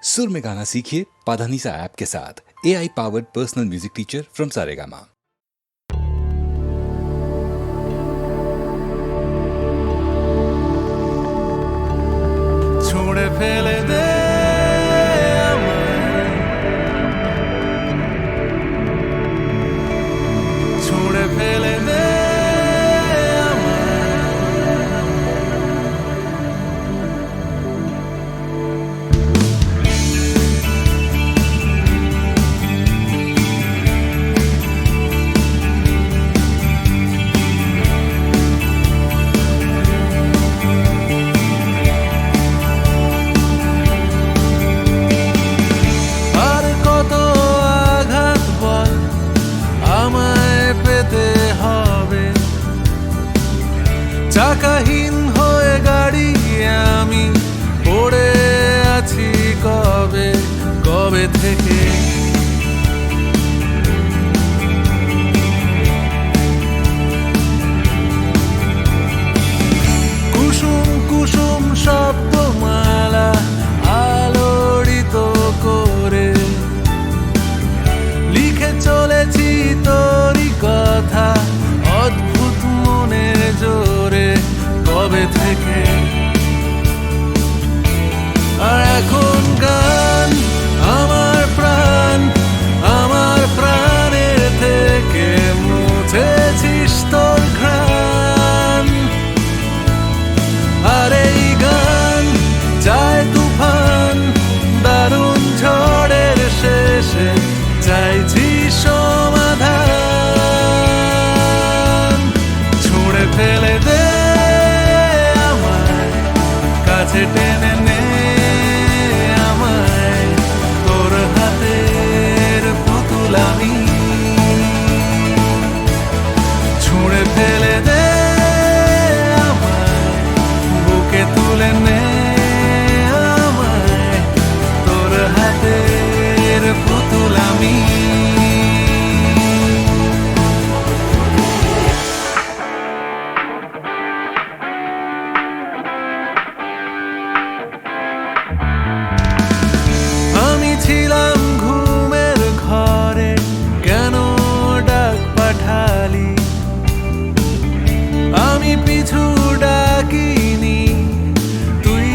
सुर में गाना सीखिए पाधानीसा ऐप के साथ। AI powered personal music teacher from Saregama. ছুঁড়ে ফেলে দে আমায়, ছুঁড়ে ফেলে দে চাকাহীন হয়ে গাড়ি আমি পড়ে আছি কবে কবে থেকে। কুসুম কুসুম শব্দমালা আলোড়িত করে লিখে চলেছি তোরই কথা অদ্ভুত মনের জোরে কবে থেকে। আর এখন গান আমার প্রাণ, আমার প্রাণের থেকে মুছেছিস তোর ঘ্রাণ। আর এই গান চায় তুফান, দারুণ ঝড়ের শেষে চাইছি সমাধান। ছুঁড়ে ফেলে দে আমায়, কাছে টেনে নে আমায়, তোর হাতের পুতুল আমি। ছুঁড়ে ফেলে দে আমায়, বুকে তুলে নে আমায়, তোর হাতের পুতুল আমি। আমি ছিলাম ঘুমের ঘরে, কেন ডাক পাঠালি? আমি পিছু ডাকিনি, তুই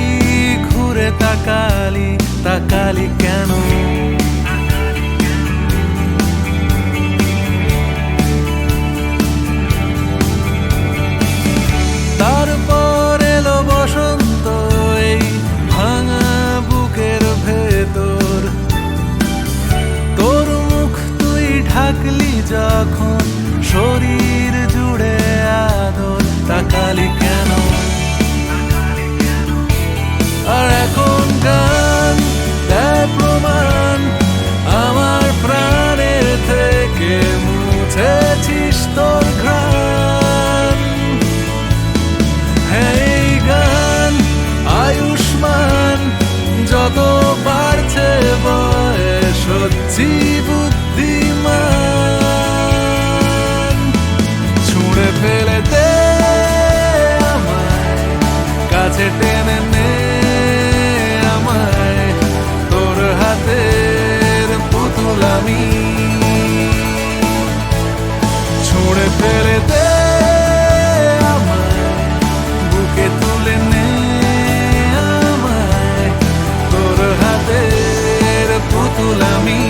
ঘুরে তাকালি, তাকালি কেন? তারপর এলো বসন্ত এই ভাঙা বুকের ভেতর। তোর মুখ তুই ঢাকলি যখন, শরীর জুড়ে আদর, তাকালি কেন? আর এখন গান দেয় প্রমাণ, আমার প্রাণের থেকে মুছেছিস তোর ঘ্রাণ। এই গান আয়ুষ্মান, যত বাড়ছে বয়স হচ্ছি বুদ্ধিমান। ছুঁড়ে ফেলে দে আমায়, কাছে টেনে নে আমায়, তোর হাতের পুতুল আমি। ছুঁড়ে ফেলে দে আমায়, বুকে তুলে নে আমায়, তোর হাতের পুতুল আমি।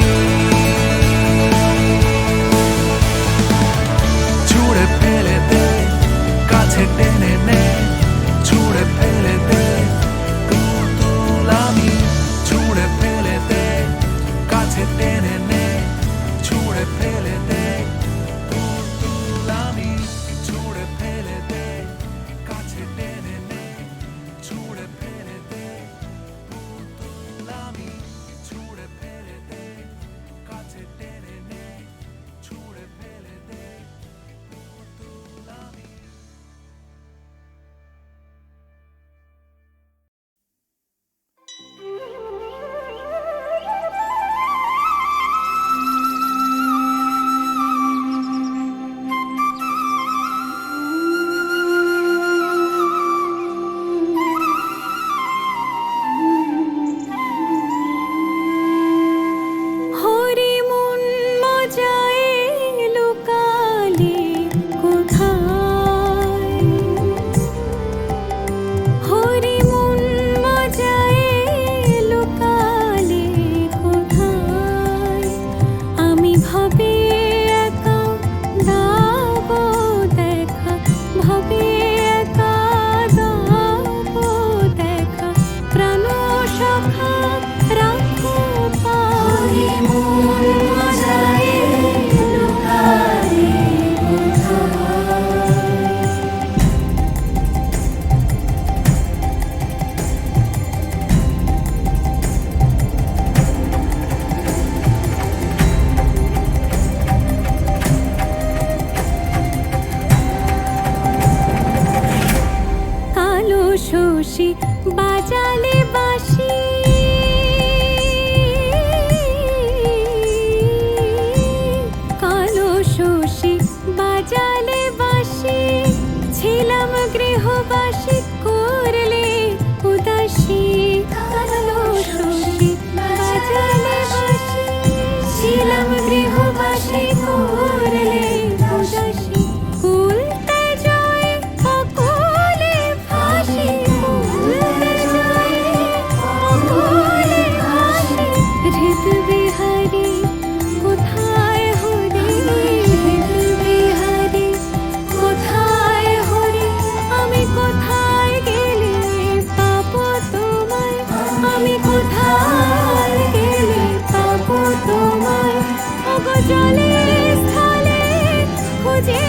যে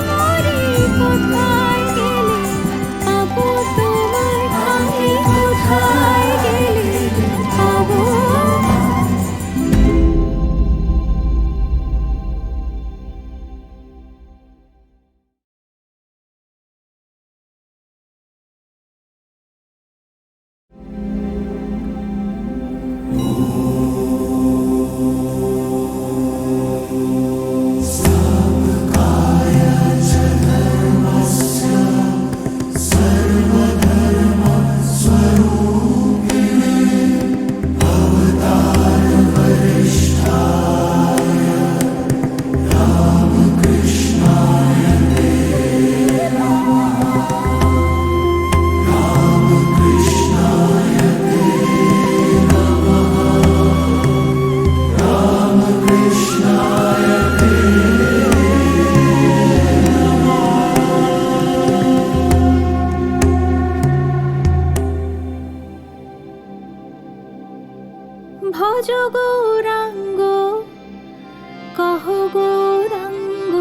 মরি কোথায় গেলে পাবো তোমায় আমি কোথায় গেলে পাবো ভজ গৌরাঙ্গ কহ গৌরাঙ্গ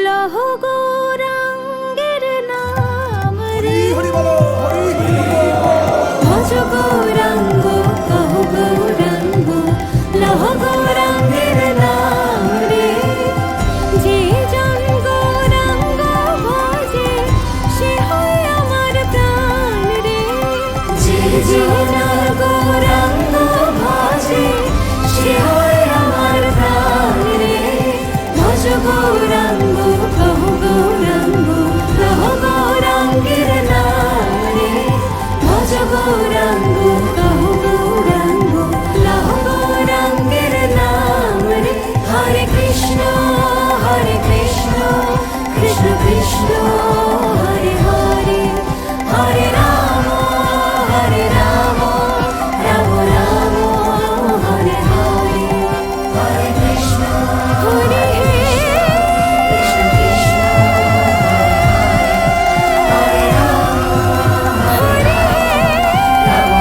লহ গৌরাঙ্গের নাম রে ভজ গৌরাঙ্গ কহ গৌরাঙ্গ লহ গৌরাঙ্গের নাম রে যে জন গৌরাঙ্গ ভজে সে হয় আমার প্রাণ রে যে জন গৌরাঙ্গ ভজে সে হয় আমার প্রাণ রে ভজ গৌরাঙ্গ কহ গৌরাঙ্গ লহ গৌরাঙ্গের নাম রে ভজ গৌরাঙ্গ কহ গৌরাঙ্গ লহ গৌরাঙ্গের নাম রে হরে কৃষ্ণ কৃষ্ণ কৃষ্ণ হরে হরে হরে রাম রাম রাম হরে হরে হরে কৃষ্ণ হরে কৃষ্ণ কৃষ্ণ হরে রাম হরে রাম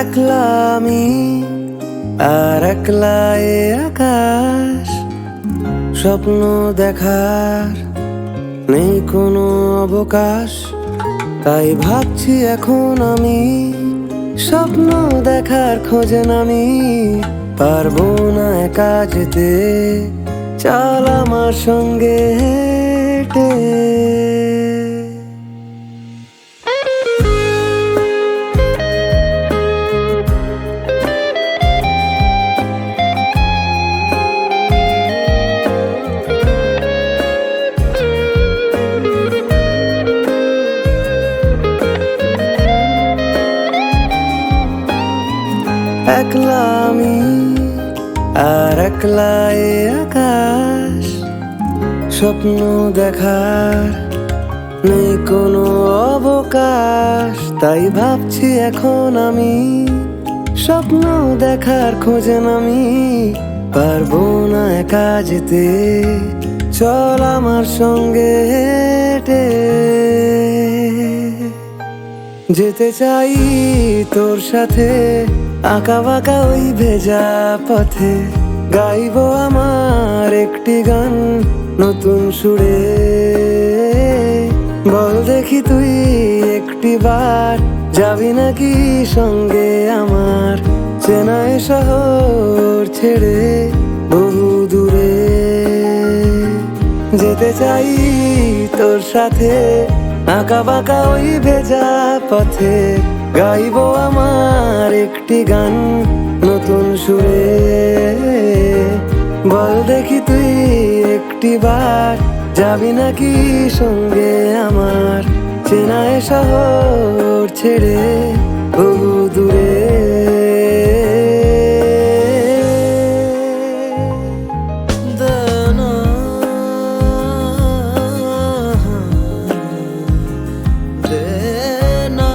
একলা আমি আর একলা এ আকাশ, স্বপ্ন দেখার নেই কোনো অবকাশ। তাই ভাবছি এখন আমি স্বপ্ন দেখার খোঁজে নামি, পারবো না একা যেতে, চল আমার সঙ্গে হেঁটে। একলা আমি আর একলা এ আকাশ, স্বপ্ন দেখার নেই কোনো অবকাশ। তাই ভাবছি এখন আমি স্বপ্ন দেখার খোঁজে নামি, পারবো না একা যেতে, চল আমার সঙ্গে হেঁটে। যেতে চাই তোর সাথে আঁকা বাঁকা ওই ভেজা পথে, গাইবো আমার একটি গান নতুন সুরে। বল দেখি তুই একটি বার যাবি নাকি সঙ্গে আমার, চেনায় শহর ছেড়ে বহু দূরে। যেতে চাই তোর সাথে আঁকা বাঁকা ওই ভেজা পথে, গাইবো আমার একটি গান নতুন সুরে। বল দেখি তুই একটি বার যাবি নাকি সঙ্গে আমার চেনায় শহর ছেড়ে বহু দূরে দানা দেনা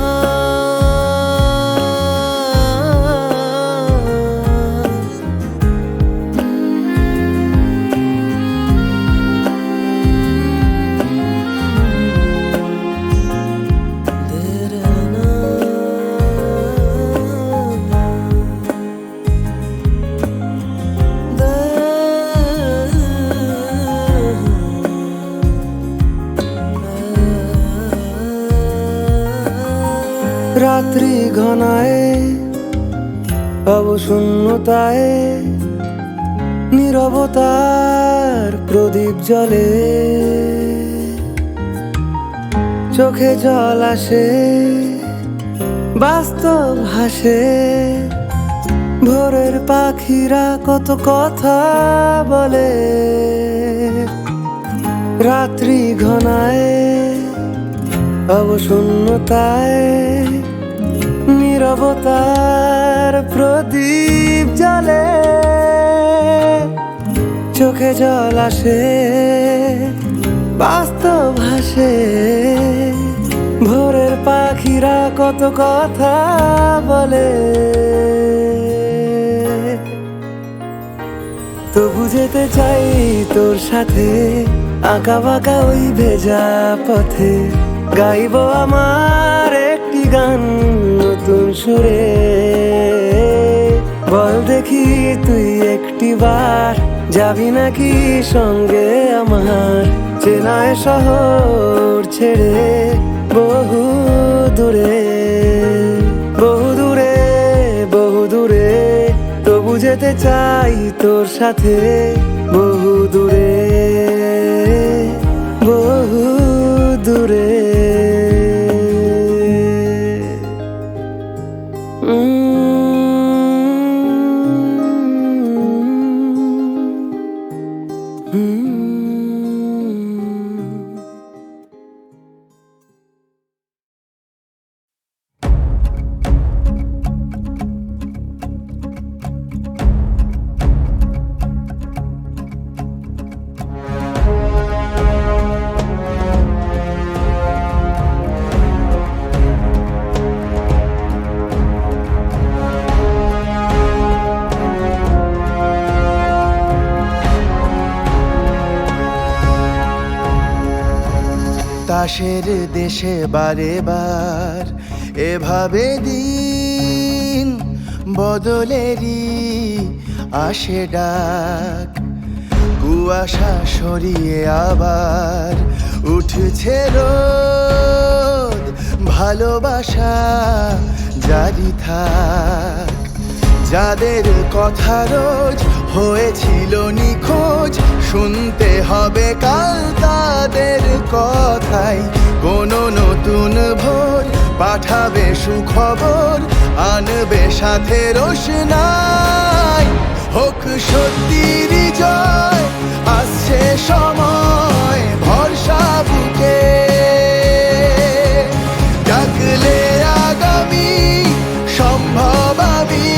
রাত্রি ঘনায় অবশূন্যতায় নীরবতার প্রদীপ জ্বলে চোখে জল আসে বাস্তব হাসে ভোরের পাখিরা কত কথা বলে রাত্রি ঘনায় অবশূন্যতায় নীরবতার প্রদীপ জ্বলে চোখে জল আসে বাস্তব হাসে ভোরের পাখিরা কত কথা বলে তবু যেতে চাই তোর সাথে আঁকা বাঁকা ওই ভেজা পথে গাইবো আমার একটি গান নতুন সুরে বল দেখি তুই একটিবার যাবি নাকি সঙ্গে আমার চেনায় শহর ছেড়ে বহু দূরে বহু দূরে বহু দূরে তবু যেতে চাই তোর সাথে বহু দূরে বহু দূরে তাসের দেশে বারে বার এভাবে দিন বদলেরই আসে ডাক কুয়াশা সরিয়ে আবার উঠছে রোদ ভালোবাসা জারি থাক যাদের কথা রোজ হয়েছিল নিখোঁজ শুনতে হবে কাল তাদের কথাই কোনো নতুন ভোর পাঠাবে সুখবর আনবে সাথে রোশনাই হোক সত্যির জয় আসছে সময় ভরসা বুকে ডাকলে আগামী সম্ভব আমি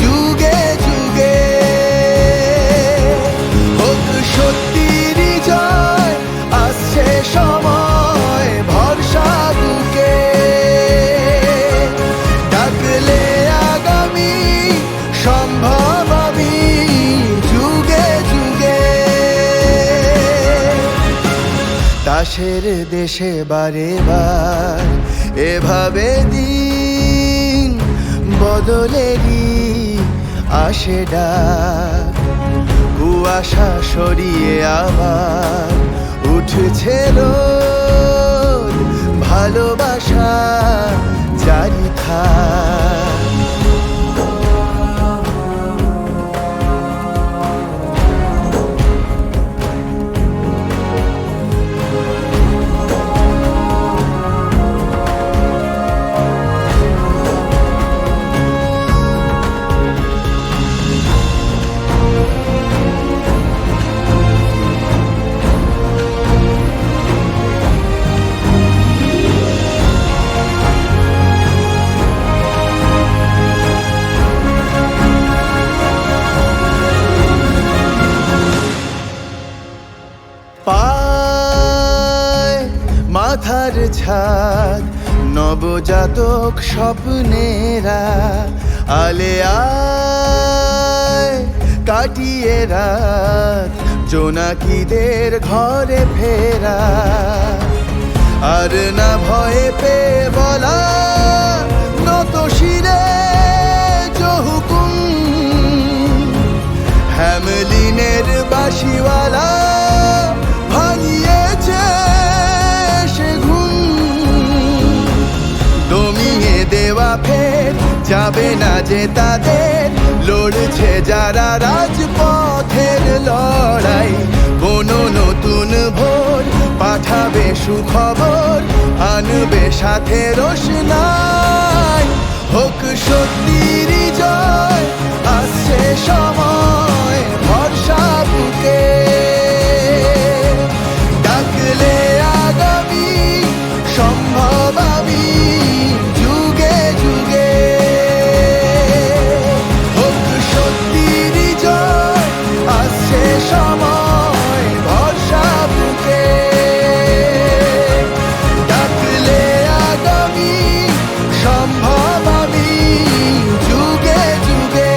যুগে যুগে হোক সত্যির জয় আসছে সময় ভরসা বুকে ডাকলে আগামী সম্ভব আমি যুগে যুগে তাসের দেশে বারে বার এভাবে দিন বদলেরই আসে ডাক কুয়াশা সরিয়ে আবার উঠছে রোদ ভালোবাসা জারি থাক আর ছাদ নবজাতক স্বপ্নেরা আলে আয় কাটিয়ে রাত জোনাকিদের ঘরে ফেরা আর না ভয়ে পেয়ে বলা নত শিরে জহুকুম হ্যামলিনের বাঁশিওয়ালা ভাঙিয়েছে সে ঘুম দমিয়ে দেওয়া ফের যাবে না যে তাদের লড়ছে যারা রাজপথের লড়াই কোনো নতুন ভোর পাঠাবে সুখবর আনবে সাথে রোশনাই হোক সত্যির জয় আসছে সময় ভরসা বুকে ডাকলে আগামী সম্ভব আমি যুগে যুগে হোক সত্যির জয় আসছে সময় ভরসা বুকে ডাকলে আগামী সম্ভব আমি যুগে যুগে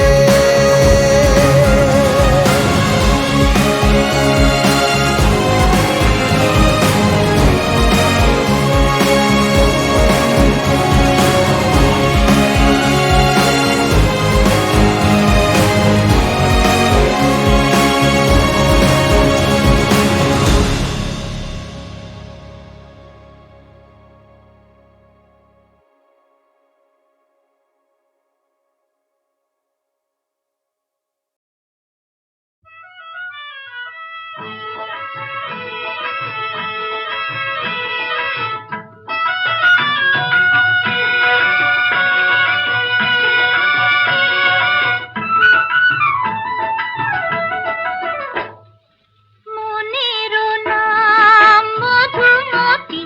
মনেরও নাম মধুমতি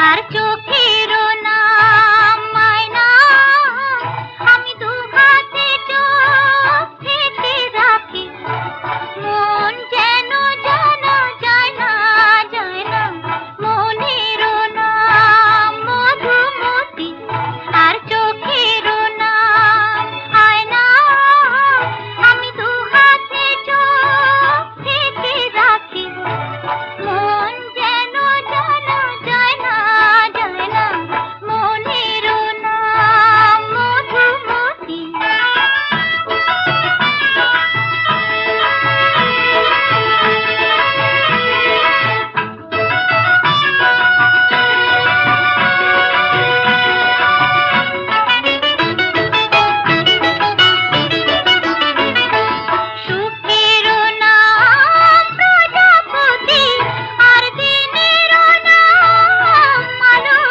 আর চোখেরও নাম মায়না আমি দু হাতে চোখ থেকে রাখি মন যেন জানা যায় না মনেরও নাম মধুমতি আর চোখেরও নাম আয়না আমি দু হাতে চোখ থেকে রাখি মন যেন জানা যায় না মনেরও নাম মধুমতি সুখেরও নাম প্রজাপতি আর দিনেরও নাম আলো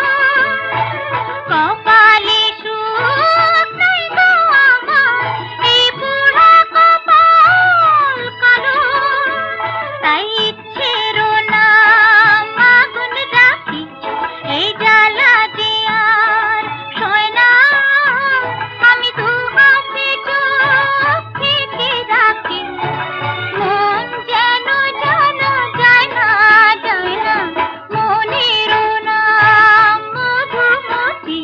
কপালে সুখ নাই গো আমার এই বুড়া কপাল কালো তাই ইচ্ছেরও নাম আগুন রাখি এই জ্বালা দিয়ার সয় না আমি দু হাতে চোখ থেকে রাখি মন যেন জানা যায় না মনেরও নাম মধুমতি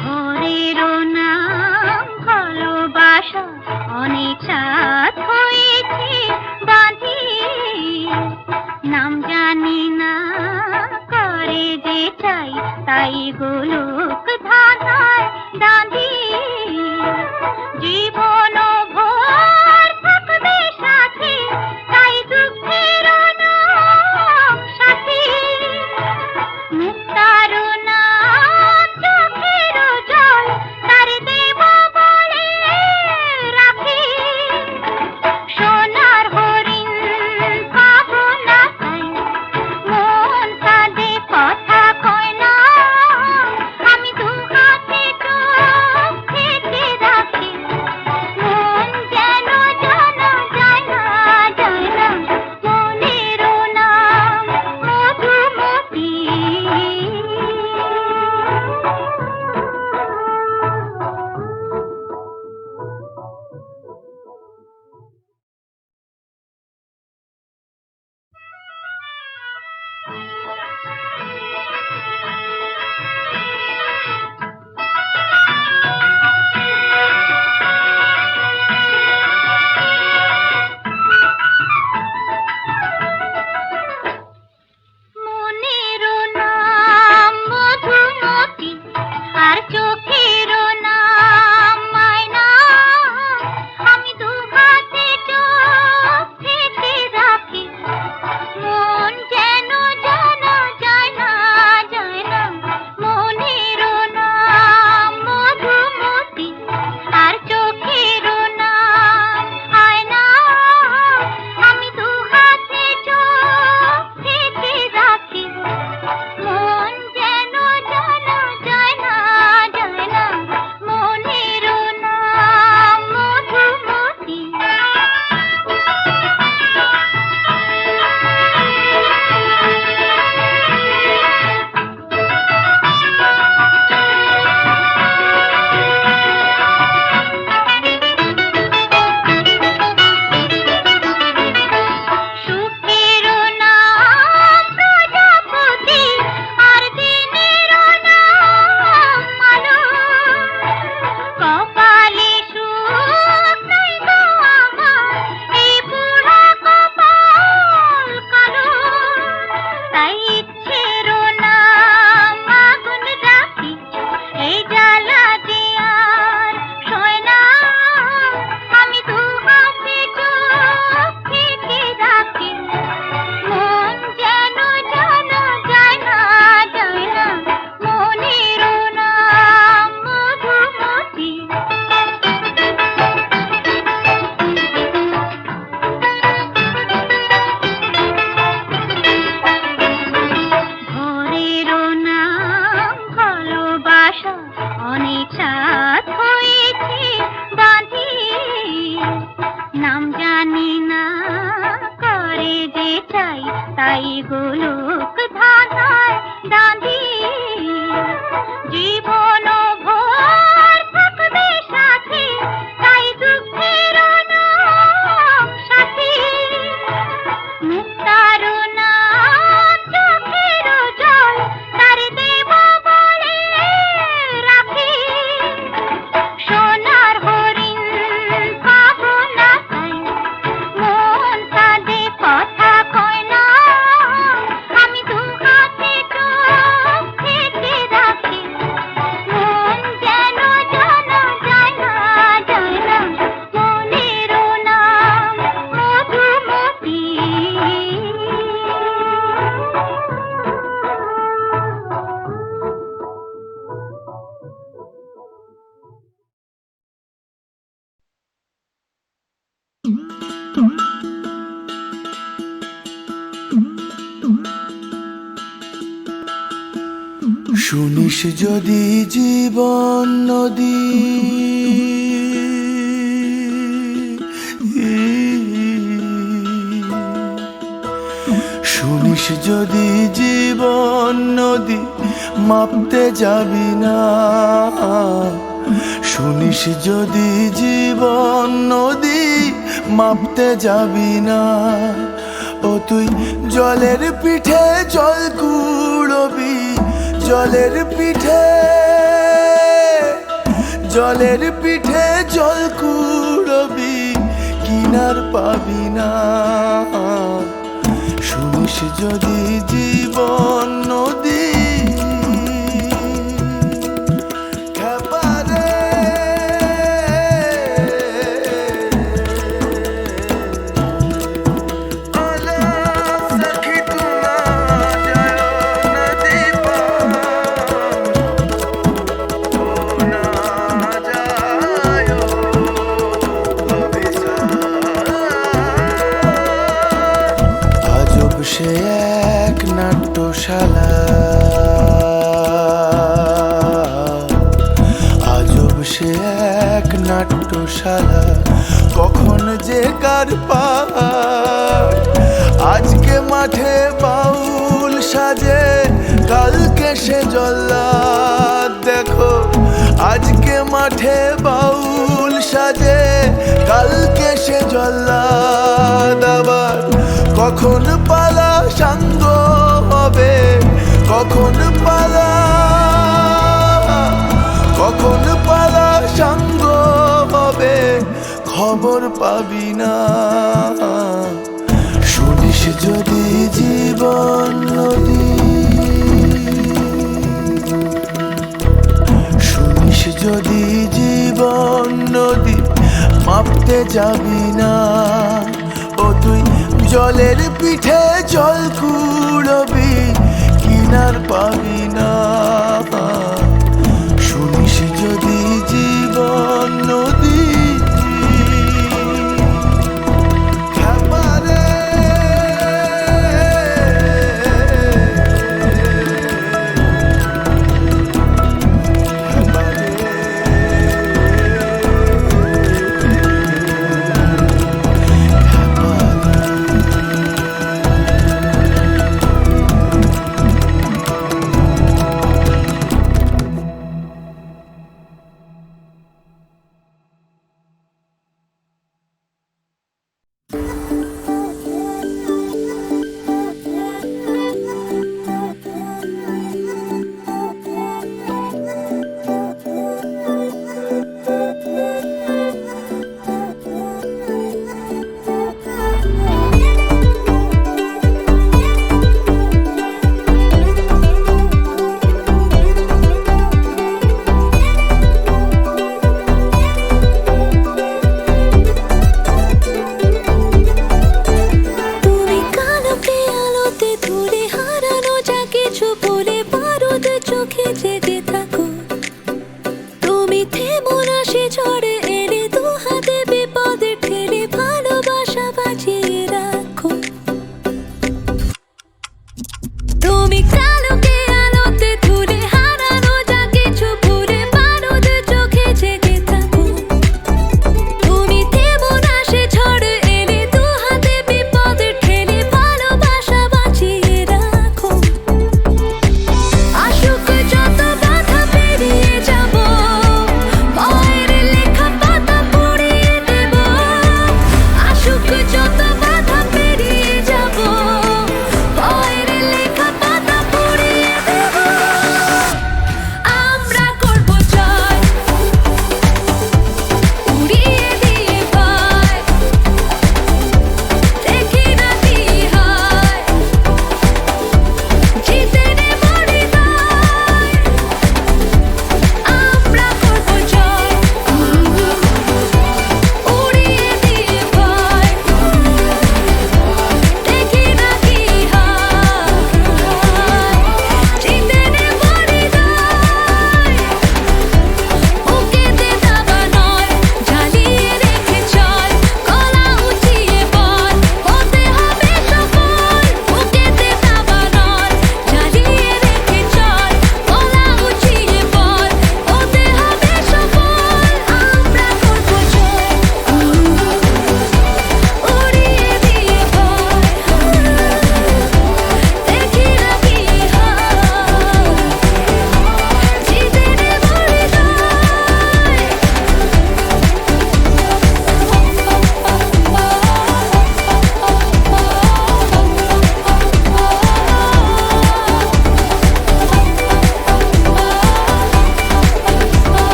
ভোরেরও নাম ভালোবাসা অনেক সাথ হয়েছে বাঁধি নাম জানি না করে যে চাই তাই গোলক ধাঁধায় দাঁধি জীবন ভোর থাকবে সাথে তাই দুঃখেরও নাম সাথী মুক্তারও নাম চোখেরও জল তার দেব বলে রাখি সোনার হরিণ পাবো না তাই মন কাঁদে কথা কয় না আমি দু হাতে চোখ থেকে রাখি মন মনের নাম মধুমতি আর চোখের নাম মায়না, আমি দু হাতে চোখ থেকে রাখি, মন যেন জানা যায় না, যায় না। মনের নাম মধুমতি আর চোখের নাম আয়না, আমি দু হাতে চোখ থেকে রাখি, মন যেন জানা যায় না, যায় না। মনের নাম মধুমতি। সুখের নাম প্রজাপতি আর দিনের নাম আলো, কপালে সুখ নাই গো আমার, এই বুড়া কপাল কালো। তাই ইচ্ছের নাম আগুন রাখি, এই জ্বালা দিয়ার সয় না, আমি দু হাতে চোখ থেকে রাখি, মন যেন জানা যায় না, যায় না। মনের নাম মধুমতি। ভোরের নাম ভালোবাসা, অনেক সাথ হয়েছে বাঁধি, নাম জানি না করে যে চাই, তাই গোলক ধাঁধায় দাঁধি, জীবন ভোর থাকবে সাথে, তাই দুঃখের নাম সাথী, মুক্তার নাম চোখের জল, তার দেব বলে রাখি, সোনার হরিণ পাবো না তাই, মন কাঁদে কথা কয় না, আমি দু হাতে চোখ থেকে রাখি, মন যেন জানা যায় না, যায় না। মনের নাম মধুমতি। শুনিস যদি জীবন নদী, শুনিস যদি জীবন নদী, মাপতে যাবি না। শুনিস যদি জীবন নদী, মাপতে যাবি না। ও তুই জলের পিঠে জল কুড়বি, জলের পিঠে, জলের পিঠে জল কুড়বি, কিনার পাবি না। শুনিস যদি জীবন নদী, খেপারে সে এক নাট্যশালা, আজব সে এক নাট্যশালা, কখন যে কার পার। আজকে মাঠে বাউল সাজে, কালকে সে জল্লাদ। দেখো আজকে মাঠে বাউল সাজে, কালকে সে জল্লাদ। আবার কখন পালা সাঙ্গ কখন পালা কখন পালা সঙ্গ হবে খবর পাবি না। শুনিস যদি জীবন নদী, শুনিস যদি জীবন নদী মাপতে যাবি না। ও তুই জলের পিঠে জল কুড়বি কিনার পাবি না। শুনিস যদি জীবন নদী খাবারে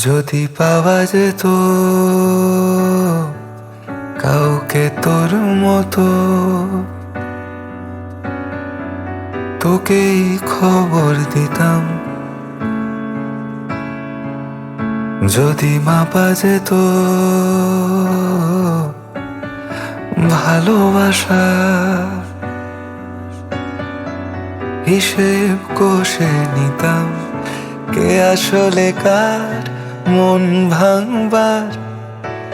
যদি পাওয়া যেত কাউকে তোর মতো, তোকেই খবর দিতাম। যদি মাপা যেত ভালোবাসা, হিসেব কষে নিতাম কে আসলে কার মন ভাঙবার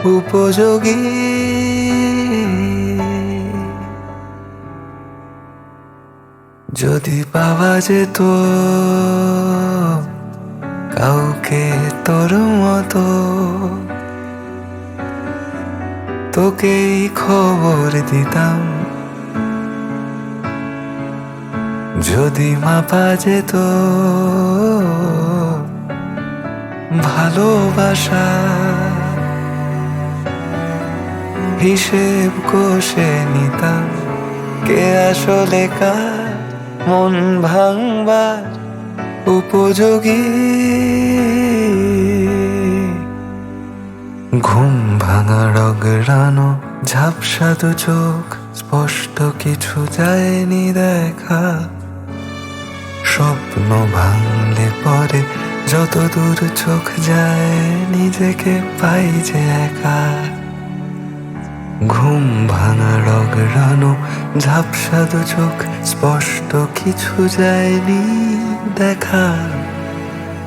উপযোগী। যদি পাওয়া যেত কাউকে তোর মতো, তোকেই খবর দিতাম। যদি মাপা যেত ভালোবাসা, হিসেব কষে নিতাম কে আসলে কার মন ভাঙবার উপযোগী। ঘুম ভাঙা রগড়ানো ঝাপসা দু চোখ, স্পষ্ট কিছু যায়নি দেখা। স্বপ্ন ভাঙলে পরে যত দূর চোখ যায় নিজেকে পাই যে একা। ঘুম ভাঙা রগড়ানো ঝাপসা দু চোখ, স্পষ্ট কিছু যায়নি দেখা।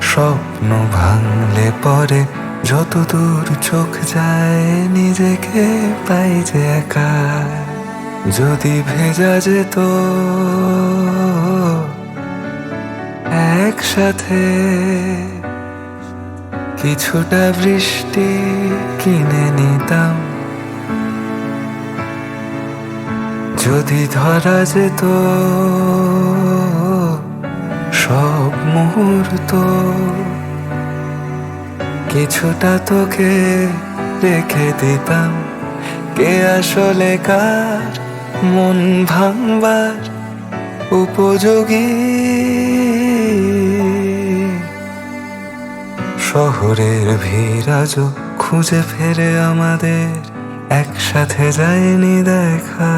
স্বপ্ন ভাঙলে পরে যত দূর চোখ যায় নিজেকে পাই যে একা। যদি ভেজা যেত একসাথে কিছুটা বৃষ্টি কিনে নিতাম। যদি ধরা যেত সব মুহূর্ত, কিছুটা তোকে রেখে দিতাম কে আসলে কার মন ভাঙবার উপযোগী। শহরের ভিড় আজও খুঁজে ফেরে আমাদের, একসাথে যায়নি দেখা।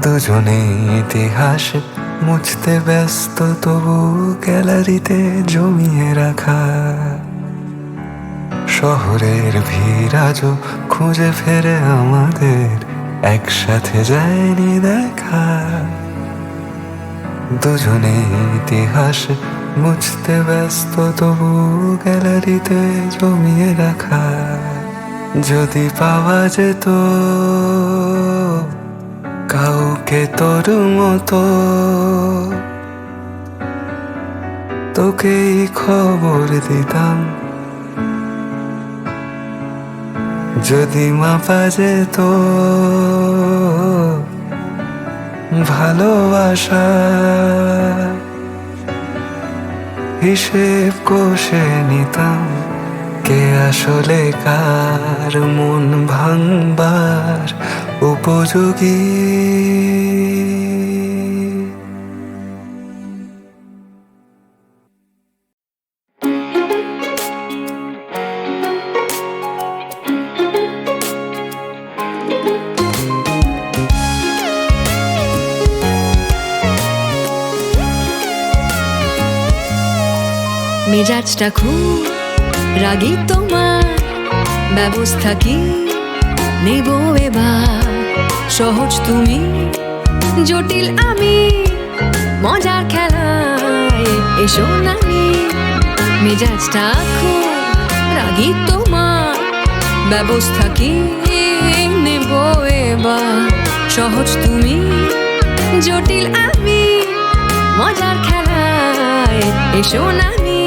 দুজনে ইতিহাস মুছতে ব্যস্ত, তবু গ্যালারিতে জমিয়ে রাখা। শহরের ভিড় আজও খুঁজে ফেরে আমাদের, একসাথে যায়নি দেখা। দুজনে ইতিহাস মুছতে ব্যস্ত, তবু গ্যালারিতে জমিয়ে রাখা। যদি পাওয়া যেত কাউকে তোর মতো, তোকেই খবর দিতাম। যদি মাপা যেত ভালোবাসা, হিসেব কষে নিতাম কে আসলে কার মন ভাঙবার উপযোগী। মেজাজটা খুব রাগী তোমার, ব্যবস্থা কি নেব এবার? সহজ তুমি, জটিল আমি, মজার খেলায় এসো নানি। মেজাজটা খুব রাগী তোমার, ব্যবস্থা কি নেব এবার? সহজ তুমি, জটিল আমি, মজার খেলায় এসো নানি।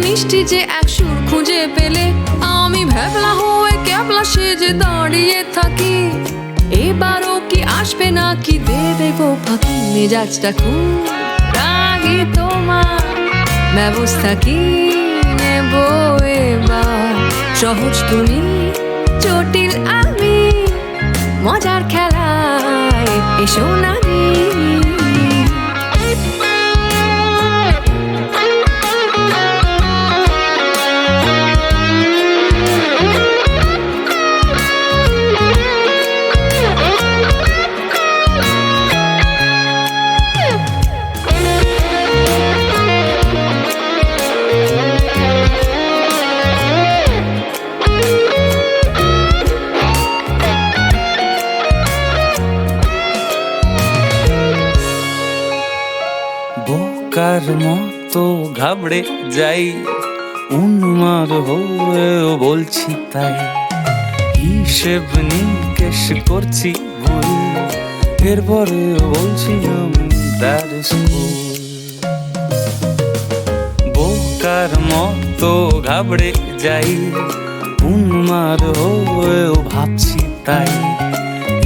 মিষ্টি যে এক সুর খুঁজে পেলে, আমি ভেবলা হয়ে ক্যাবলা সেজে দাঁড়িয়ে থাকি। এবারও কি আসবে নাকি দেবে গো ফাঁকি? মেজাজটা খুব রাগী তোমার, ব্যবস্থা কি নেব এবার? সহজ তুমি, জটিল আমি, মজার খেলায় এসো নানি। বোকার মতো ঘাবড়ে যাই, উন্মাদ হয়েও বলছি তাই। হিসেব নিকেশ করছি ভুল, এরপরেও বলছি আমি দ্যাট ইজ কুল। বোকার মতো ঘাবড়ে যাই, উন্মাদ হয়েও ভাবছি তাই।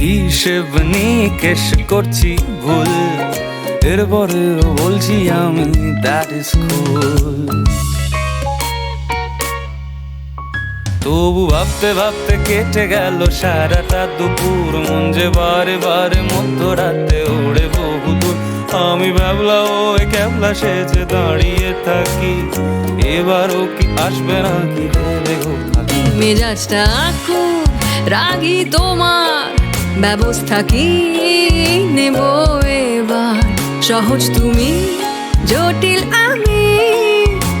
হিসেব নিকেশ করছি ভুল, এরপরেও বলছি আমি দ্যাট ইজ কুল। তবু ভাবতে ভাবতে কেটে গেল সারাটা দুপুর, মন যে বারে বারে মধ্যরাতে ওড়ে বহুদূর। আমি ভাবলাম ওই ক্যাবলা সেজে দাঁড়িয়ে থাকি, এবারও কি আসবে নাকি ভেবে গো থাকি। মেজাজটা খুব রাগী তোমার, ব্যবস্থা কি নেব এবার? সহজ তুমি, জটিল আমি,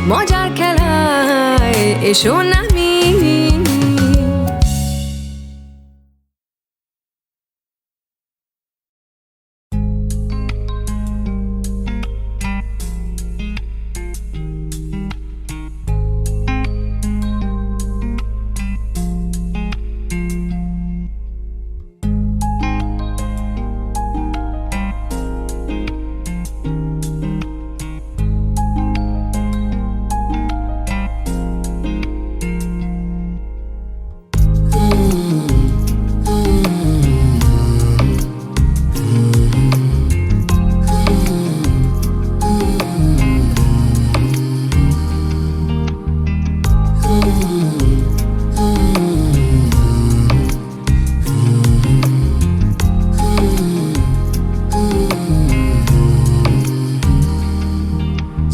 মজার খেলায় এসো নামি।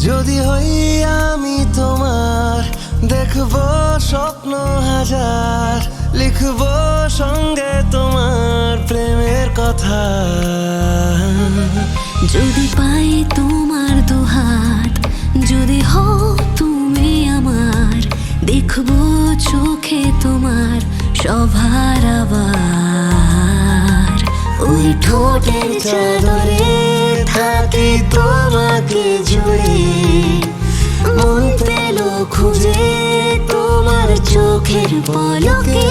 যদি হই আমি তোমার, দেখবো স্বপ্ন হাজার, লিখবো সঙ্গে তোমার প্রেমের কথা। যদি পাই তোমার দুহাত, যদি হও তুমি আমার, দেখবো চোখে তোমার সভার আবার। ওই ঠোঁটের চাদরে থাকি তোমাকে জুড়ে, মন পেল খুঁজে তোমার চোখের পলকে।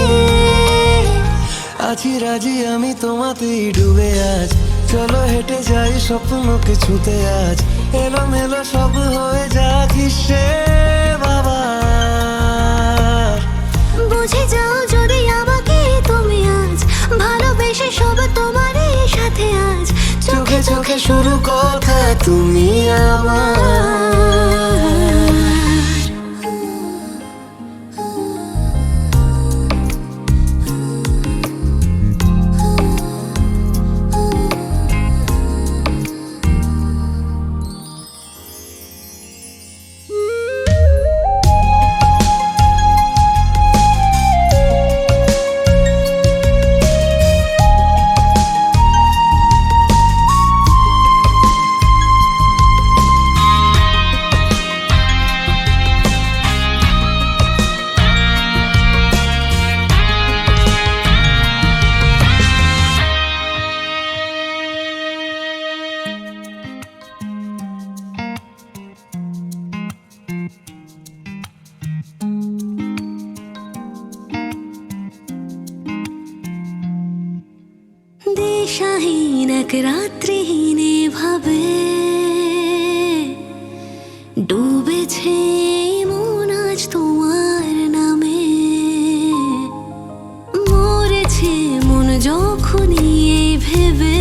আছি রাজি আমি তোমাতেই ডুবে আজ, চলো হেঁটে যাই স্বপ্নকে ছুঁতে আজ। এলোমেলো সব হয়ে যাক হিসেব আবার। বুঝে যাও যদি আমাকে তুমি আজ, ভালোবেসে সব তোমারই সাথে আজ। চোখে চোখে শুরু কথা তুমি আমার। দিশাহীন এক রাত্রিহীনে ভাবে ডুবেছে মন আজ তোমার নামে। মরেছে মন যখনই এই ভেবে,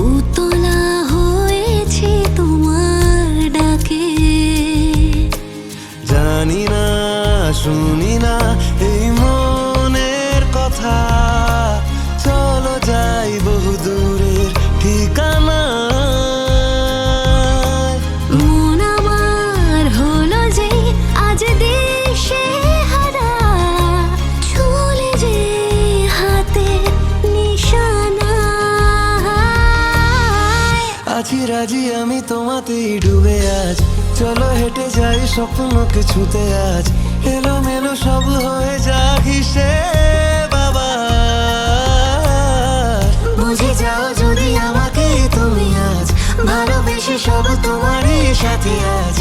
উতলা হয়েছে তোমার ডাকে। জানি না শুনি না এই মনের কথা, চলো যাই বহু দূরের ঠিকানা। মন আমার হলো যে আজ দেশে হারা, চলে যে হাতে নিশানা। আছি রাজি আমি তোমাতেই ডুবে আজ, চলো হেঁটে যাই স্বপ্নকে ছুঁতে আজ। এলোমেলো সব হয়ে যাক হিসেব আবার। বুঝে যাও যদি আমাকে তুমি আজ, সাথী আজ